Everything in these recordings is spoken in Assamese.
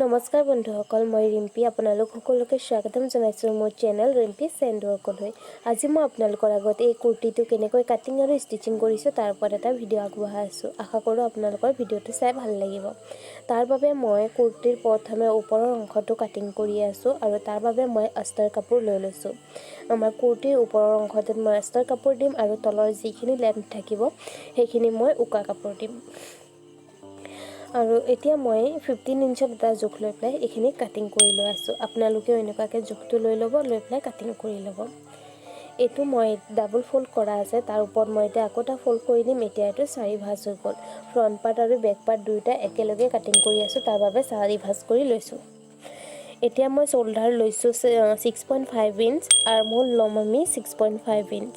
নমস্কাৰ বন্ধুসকল, মই ৰিম্পী আপোনালোক সকলোকে স্বাগতম জনাইছোঁ মোৰ চেনেল ৰিম্পী চেণ্ডৱৰ্কলৈ। আজি মই আপোনালোকৰ আগত এই কুৰ্তিটো কেনেকৈ কাটিং আৰু ষ্টিচিং কৰিছোঁ তাৰ ওপৰত এটা ভিডিঅ' আগবঢ়াই আছোঁ। আশা কৰোঁ আপোনালোকৰ ভিডিঅ'টো চাই ভাল লাগিব। তাৰ বাবে মই কুৰ্তিৰ প্ৰথমে ওপৰৰ অংশটো কাটিং কৰি আছোঁ আৰু তাৰ বাবে মই আস্তাৰ কাপোৰ লৈ লৈছোঁ। আমাৰ কুৰ্তিৰ ওপৰৰ অংশটোত মই আস্তাৰ কাপোৰ দিম আৰু তলৰ যিখিনি লেন্থ থাকিব সেইখিনি মই উকা কাপোৰ দিম। আৰু এতিয়া মই 15 ইঞ্চত এটা জোখ লৈ পেলাই এইখিনি কাটিং কৰি লৈ আছোঁ। আপোনালোকেও এনেকুৱাকৈ জোখটো লৈ ল'ব, লৈ পেলাই কাটিং কৰি ল'ব। এইটো মই ডাবল ফ'ল্ড কৰা আছে, তাৰ ওপৰত মই এতিয়া আকৌ এটা ফ'ল্ড কৰি দিম। এতিয়া এইটো 4 ভাঁজ হৈ গ'ল। ফ্ৰণ্ট পাৰ্ট আৰু বেক পাৰ্ট দুয়োটা একেলগে কাটিং কৰি আছোঁ, তাৰ বাবে 4 ভাঁজ কৰি লৈছোঁ। এতিয়া মই শ্ব'ল্ডাৰ লৈছোঁ 6.5 ইঞ্চ, আৰ্মহোল ল'ম আমি 6.5 ইঞ্চ।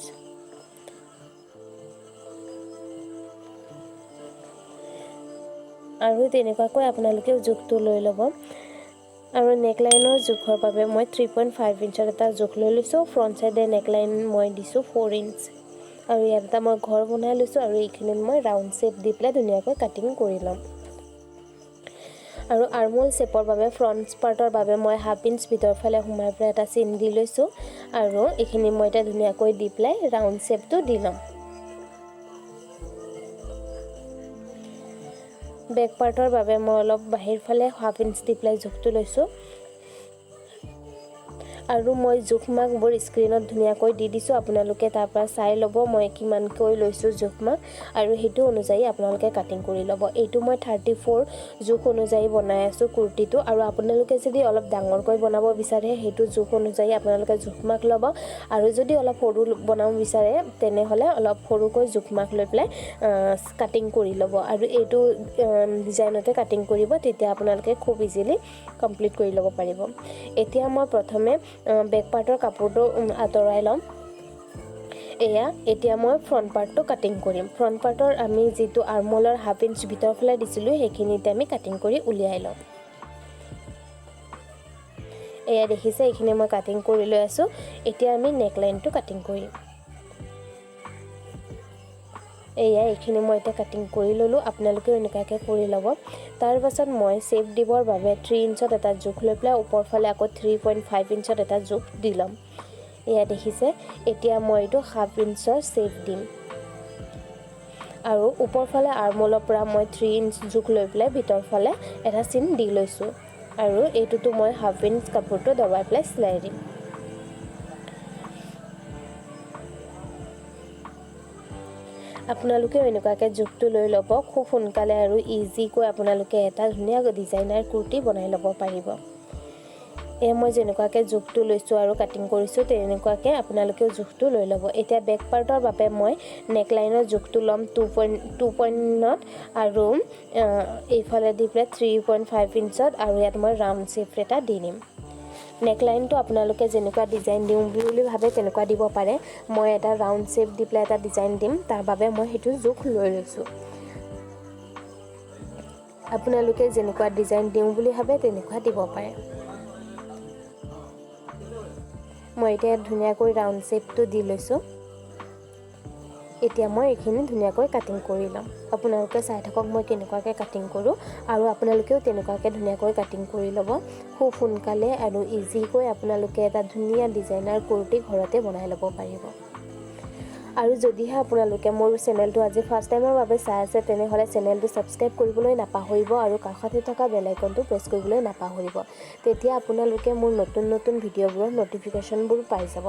আৰু তেনেকুৱাকৈ আপোনালোকেও জোখটো লৈ ল'ব। আৰু নেকলাইনৰ জোখৰ বাবে মই 3.5 ইঞ্চৰ এটা জোখ লৈ লৈছোঁ। ফ্ৰণ্ট চাইডে নেকলাইন মই দিছোঁ 4 ইঞ্চ। আৰু ইয়াত এটা মই ঘৰ বনাই লৈছোঁ আৰু এইখিনিত মই ৰাউণ্ড শ্বেপ দি পেলাই ধুনীয়াকৈ কাটিং কৰি ল'ম। আৰু আৰ্মহোল শ্বেপৰ বাবে ফ্ৰণ্ট পাৰ্টৰ বাবে মই 1/2 ইঞ্চ ভিতৰ ফালে সোমাই পেলাই এটা চিন দি লৈছোঁ আৰু এইখিনি মই এতিয়া ধুনীয়াকৈ দি পেলাই ৰাউণ্ড শ্বেপটো দি ল'ম। বেক পাৰ্টৰ বাবে মই অলপ বাহিৰ ফালে 1/2 ইঞ্চ দি পেলাই জোখটো লৈছোঁ। আৰু মই জোখ মাখবোৰ স্ক্ৰীণত ধুনীয়াকৈ দি দিছোঁ, আপোনালোকে তাৰ পৰা চাই ল'ব মই কিমানকৈ লৈছোঁ জোখ মাখ, আৰু সেইটো অনুযায়ী আপোনালোকে কাটিং কৰি ল'ব। এইটো মই 34 জোখ অনুযায়ী বনাই আছোঁ কুৰ্তিটো, আৰু আপোনালোকে যদি অলপ ডাঙৰকৈ বনাব বিচাৰে সেইটো জোখ অনুযায়ী আপোনালোকে জোখ মাখ ল'ব, আৰু যদি অলপ সৰু বনাব বিচাৰে তেনেহ'লে অলপ সৰুকৈ জোখ মাখ লৈ পেলাই কাটিং কৰি ল'ব। আৰু এইটো ডিজাইনতে কাটিং কৰিব, তেতিয়া আপোনালোকে খুব ইজিলি কমপ্লিট কৰি ল'ব পাৰিব। এতিয়া মই প্ৰথমে বেক পাৰ্টৰ কাপোৰটো আঁতৰাই ল'ম। এতিয়া মই ফ্ৰণ্ট পাৰ্টটো কাটিং কৰিম। ফ্ৰণ্ট পাৰ্টৰ আমি যিটো আৰ্মহোলৰ 1/2 ইঞ্চ ভিতৰ ফালে দিছিলোঁ সেইখিনিতে আমি কাটিং কৰি উলিয়াই ল'ম। এয়া দেখিছে, এইখিনি মই কাটিং কৰি লৈ আছোঁ। এতিয়া আমি নেকলাইনটো কাটিং কৰিম। এইখিনি মই এতিয়া কাটিং কৰি ল'লোঁ, আপোনালোকেও এনেকুৱাকৈ কৰি ল'ব। তাৰ পাছত মই শ্বেপ দিবৰ বাবে 3 ইঞ্চত এটা জোখ লৈ পেলাই ওপৰ ফালে আকৌ 3.5 ইঞ্চত এটা জোখ দি ল'ম। এয়া দেখিছে, এতিয়া মই এইটো 1/2 ইঞ্চৰ শ্বেপ দিম। আৰু ওপৰ ফালে আৰ্মহোলৰ পৰা মই 3 ইঞ্চ জোখ লৈ পেলাই ভিতৰ ফালে এটা চিন দি লৈছোঁ। আৰু এইটোতো মই 1/2 ইঞ্চ কাপোৰটো দবাই পেলাই চিলাই দিম। আপোনালোকেও এনেকুৱাকৈ জোখটো লৈ ল'ব। খুব সোনকালে আৰু ইজিকৈ আপোনালোকে এটা ধুনীয়া ডিজাইনাৰ কুৰ্তি বনাই ল'ব পাৰিব। মই যেনেকুৱাকৈ জোখটো লৈছোঁ আৰু কাটিং কৰিছোঁ তেনেকুৱাকৈ আপোনালোকেও জোখটো লৈ ল'ব। এতিয়া বেক পাৰ্টৰ বাবে মই নেকলাইনৰ জোখটো ল'ম 2 পইণ্টত, আৰু এইফালে দি পেলাই 3.5 ইঞ্চত, আৰু ইয়াত মই ৰাউণ্ড শ্বেপ এটা দি দিম। নেকলাইনটো আপোনালোকে যেনেকুৱা ডিজাইন দিওঁ বুলি ভাবে তেনেকুৱা দিব পাৰে। মই এটা ৰাউণ্ড শ্বেপ দি পেলাই এটা ডিজাইন দিম, তাৰ বাবে মই সেইটো জোখ লৈ লৈছোঁ। আপোনালোকে যেনেকুৱা ডিজাইন দিওঁ বুলি ভাবে তেনেকুৱা দিব পাৰে। মই এতিয়া ধুনীয়াকৈ ৰাউণ্ড শ্বেপটো দি লৈছোঁ। এতিয়া মই এইখিনি ধুনীয়াকৈ কাটিং কৰি ল'ম। আপোনালোকে চাই থাকক মই কেনেকুৱাকৈ কাটিং কৰোঁ, আৰু আপোনালোকেও তেনেকুৱাকৈ ধুনীয়াকৈ কাটিং কৰি ল'ব। খুব সোনকালে আৰু ইজিকৈ আপোনালোকে এটা ধুনীয়া ডিজাইনাৰ কুৰ্তি ঘৰতে বনাই ল'ব পাৰিব। আৰু যদিহে আপোনালোকে মোৰ চেনেলটো আজি ফাৰ্ষ্ট টাইমৰ বাবে চাই আছে তেনেহ'লে চেনেলটো ছাবস্ক্ৰাইব কৰিবলৈ নাপাহৰিব, আৰু কাষতে থকা বেল আইকনটো প্ৰেছ কৰিবলৈ নাপাহৰিব। তেতিয়া আপোনালোকে মোৰ নতুন নতুন ভিডিঅ'বোৰৰ ন'টিফিকেশ্যনবোৰ পাই যাব।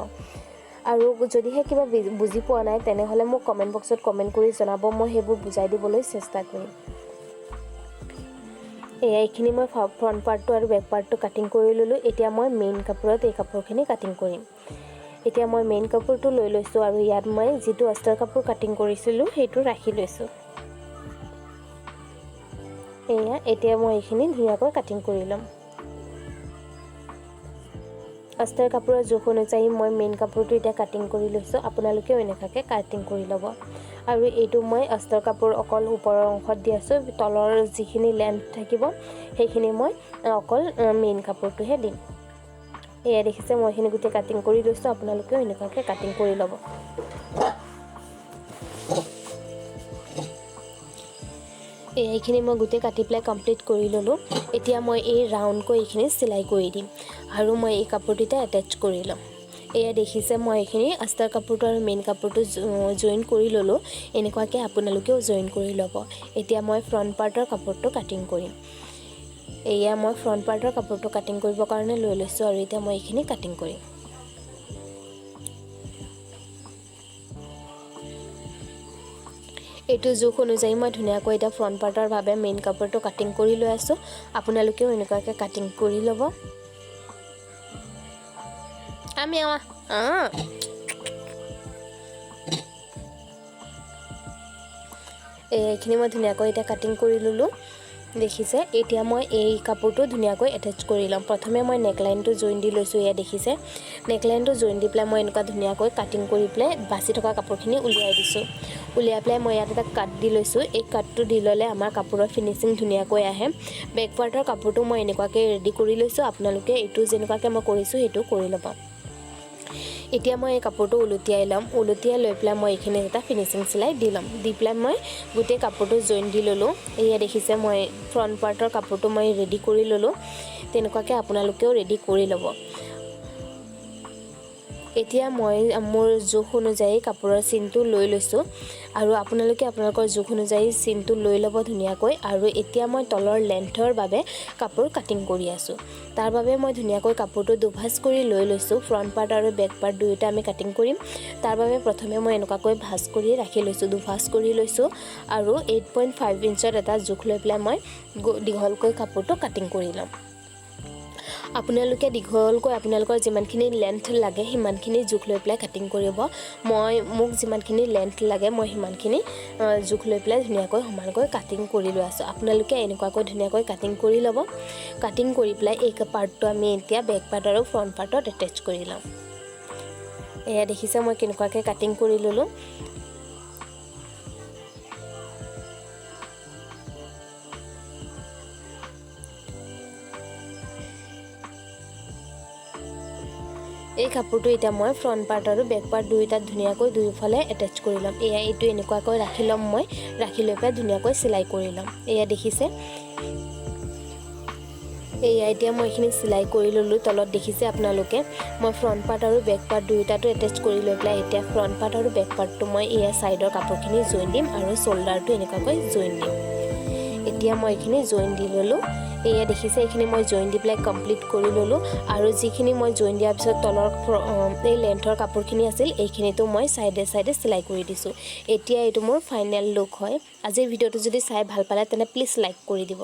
আৰু যদিহে কিবা বুজি পোৱা নাই তেনেহ'লে মোক কমেণ্ট বক্সত কমেণ্ট কৰি জনাব, মই সেইবোৰ বুজাই দিবলৈ চেষ্টা কৰিম। এইখিনি মই ফ্ৰণ্ট পাৰ্টটো আৰু বেক পাৰ্টটো কাটিং কৰি ল'লোঁ। এতিয়া মই মেইন কাপোৰত এই কাপোৰখিনি কাটিং কৰিম। এতিয়া মই মেইন কাপোৰটো লৈ লৈছোঁ, আৰু ইয়াত মই যিটো আস্তাৰ কাপোৰ কাটিং কৰিছিলোঁ সেইটো ৰাখি লৈছোঁ। এতিয়া মই এইখিনি ধুনীয়াকৈ কাটিং কৰি ল'ম। আস্তাৰ কাপোৰৰ জোখ অনুযায়ী মই মেইন কাপোৰটো এতিয়া কাটিং কৰি লৈছোঁ। আপোনালোকেও এনেকুৱাকৈ কাটিং কৰি ল'ব। আৰু এইটো মই আস্তাৰ কাপোৰ অকল ওপৰৰ অংশত দি আছোঁ, তলৰ যিখিনি লেন্থ থাকিব সেইখিনি মই অকল মেইন কাপোৰটোহে দিম। এয়া দেখিছে, মই এইখিনি গোটেই কাটিং কৰি লৈছোঁ। আপোনালোকেও এনেকুৱাকৈ কাটিং কৰি ল'ব। এইখিনি মই গোটেই কাটি প্লাই কমপ্লিট কৰি ললোঁ এতিয়া মই এই ৰাউণ্ডকৈ এইখিনি চিলাই কৰি দিম আৰু মই এই কাপোৰটিতে এটাচ কৰি ল'ম এয়া দেখিছে মই এইখিনি আস্তাৰ কাপোৰটো আৰু মেইন কাপোৰটো জয়েন কৰি ললোঁ এনেকুৱাকৈ আপোনালোকেও জয়েন কৰি ল'ব এতিয়া মই ফ্ৰণ্ট পাৰ্টৰ কাপোৰটো কাটিং কৰিম এয়া মই ফ্ৰণ্ট পাৰ্টৰ কাপোৰটো কাটিং কৰিবৰ কাৰণে লৈ লৈছোঁ আৰু এতিয়া মই এইখিনি কাটিং কৰিম এইটো জোখ অনুযায়ী মই ধুনীয়াকৈ এটা ফ্ৰণ্ট পাৰ্টৰ বাবে মেইন কাপোৰটো কাটিং কৰি লৈ আছোঁ আপোনালোকেও এনেকুৱাকৈ কাটিং কৰি ল'ব এইখিনি মই ধুনীয়াকৈ এটা কাটিং কৰি ললোঁ দেখিছে এতিয়া মই এই কাপোৰটো ধুনীয়াকৈ এটাচ কৰি ল'ম প্ৰথমে মই নেকলাইনটো জইন দি লৈছোঁ এয়া দেখিছে নেকলাইনটো জইন দি পেলাই মই এনেকুৱা ধুনীয়াকৈ কাটিং কৰি পেলাই বাছি থকা কাপোৰখিনি উলিয়াই দিছোঁ উলিয়াই পেলাই মই ইয়াত এটা কাট দি লৈছোঁ এই কাটটো দি ল'লে আমাৰ কাপোৰৰ ফিনিচিং ধুনীয়াকৈ আহে বেক পাৰ্টৰ কাপোৰটো মই এনেকুৱাকৈ ৰেডি কৰি লৈছোঁ আপোনালোকে এইটো যেনেকুৱাকৈ মই কৰিছোঁ সেইটো কৰি ল'ব এতিয়া মই এই কাপোৰটো উলটিয়াই ল'ম উলটিয়াই লৈ পেলাই মই এইখিনি এটা ফিনিচিং চিলাই দি ল'ম দি পেলাই মই গোটেই কাপোৰটো জইন দি ল'লোঁ এয়া দেখিছে মই ফ্ৰণ্ট পাৰ্টৰ কাপোৰটো মই ৰেডি কৰি ল'লোঁ তেনেকুৱাকৈ আপোনালোকেও ৰেডি কৰি ল'ব এতিয়া মই মোৰ জোখ অনুযায়ী কাপোৰৰ চিনটো লৈ লৈছোঁ আৰু আপোনালোকে আপোনালোকৰ জোখ অনুযায়ী চিনটো লৈ ল'ব ধুনীয়াকৈ আৰু এতিয়া মই তলৰ লেন্থৰ বাবে কাপোৰ কাটিং কৰি আছোঁ তাৰ বাবে মই ধুনীয়াকৈ কাপোৰটো দুভাজ কৰি লৈ লৈছোঁ ফ্ৰণ্ট পাৰ্ট আৰু বেক পাৰ্ট দুয়োটা আমি কাটিং কৰিম তাৰ বাবে প্ৰথমে মই এনেকুৱাকৈ ভাজ কৰি ৰাখি লৈছোঁ দুভাজ কৰি লৈছোঁ আৰু 8.5 ইঞ্চত এটা জোখ লৈ পেলাই মই দীঘলকৈ কাপোৰটো কাটিং কৰি ল'ম আপোনালোকে দীঘলকৈ আপোনালোকৰ যিমানখিনি লেন্থ লাগে সিমানখিনি জোখ লৈ পেলাই কাটিং কৰিব মই মোক যিমানখিনি লেন্থ লাগে মই সিমানখিনি জোখ লৈ পেলাই ধুনীয়াকৈ সমানকৈ কাটিং কৰি লৈ আছোঁ আপোনালোকে এনেকুৱাকৈ ধুনীয়াকৈ কাটিং কৰি ল'ব কাটিং কৰি পেলাই এই পাৰ্টটো আমি এতিয়া বেক পাৰ্ট আৰু ফ্ৰণ্ট পাৰ্টত এটাচ কৰি ল'ম এয়া দেখিছে মই কেনেকুৱাকৈ কাটিং কৰি ল'লোঁ এই কাপোৰটো এতিয়া মই ফ্ৰণ্ট পাৰ্ট আৰু বেক পাৰ্ট দুয়োটাত ধুনীয়াকৈ দুয়োফালে এটাচ কৰি ল'ম এয়া এইটো এনেকুৱাকৈ ৰাখি ল'ম মই ৰাখি লৈ পেলাই ধুনীয়াকৈ চিলাই কৰি ল'ম এয়া দেখিছে এয়া এতিয়া মই এইখিনি চিলাই কৰি ল'লোঁ তলত দেখিছে আপোনালোকে মই ফ্ৰণ্ট পাৰ্ট আৰু বেক পাৰ্ট দুয়োটাটো এটাচ কৰি লৈ পেলাই এতিয়া ফ্ৰণ্ট পাৰ্ট আৰু বেক পাৰ্টটো মই এয়া ছাইডৰ কাপোৰখিনি জইন দিম আৰু শ্বল্ডাৰটো এনেকুৱাকৈ জইন দিম এতিয়া মই এইখিনি জইন দি ল'লোঁ এয়া দেখিছে এইখিনি মই জইন দি পেলাই কমপ্লিট কৰি ল'লোঁ আৰু যিখিনি মই জইন দিয়াৰ পিছত তলৰ এই লেন্থৰ কাপোৰখিনি আছিল এইখিনিতো মই সাইডে সাইডে চিলাই কৰি দিছোঁ এতিয়া এইটো মোৰ ফাইনেল লুক হয় আজিৰ ভিডিঅ'টো যদি চাই ভাল পালে তেনে প্লিজ লাইক কৰি দিব